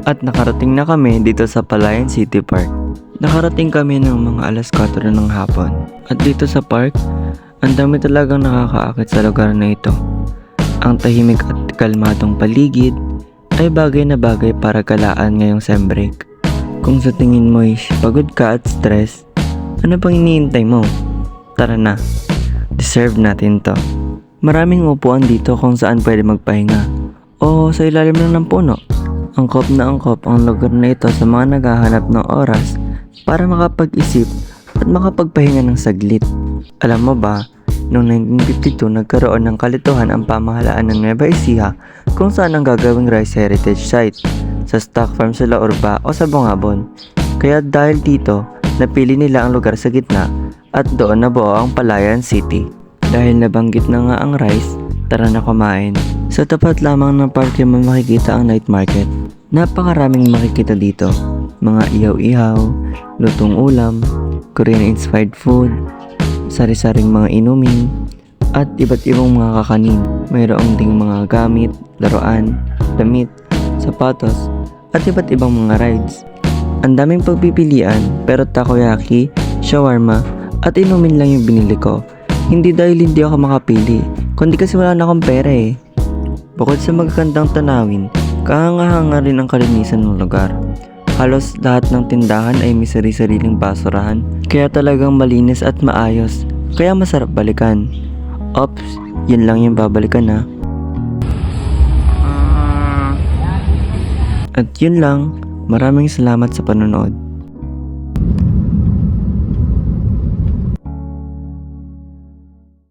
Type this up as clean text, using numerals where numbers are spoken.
At nakarating na kami dito sa Palayan City Park. Nakarating kami ng mga alas 4 ng hapon. At dito sa park, ang dami talagang nakakaakit sa lugar na ito. Ang tahimik at kalmadong paligid ay bagay na bagay para galaan ngayong sem break. Kung sa tingin mo ay pagod ka at stress, ano pang iniintay mo? Tara na, deserve natin to. Maraming upuan dito kung saan pwede magpahinga o sa ilalim lang ng puno. Angkop na angkop ang lugar na ito sa mga naghahanap ng oras para makapag-isip at makapagpahinga ng saglit. Alam mo ba, noong 1952 nagkaroon ng kalituhan ang pamahalaan ng Nueva Ecija kung saan ang gagawing rice heritage site sa stock farm sa La Urba o sa Bongabon. Kaya dahil dito, napili nila ang lugar sa gitna at doon nabuo ang Palayan City. Dahil nabanggit na nga ang rice, tara na kumain. Sa tapat lamang ng parke mo makikita ang night market. Napakaraming makikita dito. Mga ihaw-ihaw, lutong ulam, Korean-inspired food, sari-saring mga inumin, at iba't ibang mga kakanin. Mayroong ding mga gamit, laruan, damit, sapatos, at iba't ibang mga rides. Ang daming pagpipilian pero takoyaki, shawarma, at inumin lang yung binili ko. Hindi dahil hindi ako makapili, kundi kasi wala na akong pera eh. Bukod sa magagandang tanawin, kahanga-hanga rin ang kalinisan ng lugar. Halos lahat ng tindahan ay may sari-sariling basurahan, kaya talagang malinis at maayos, kaya masarap balikan. Ops, yun lang yung babalikan ha. At yun lang, maraming salamat sa panonood.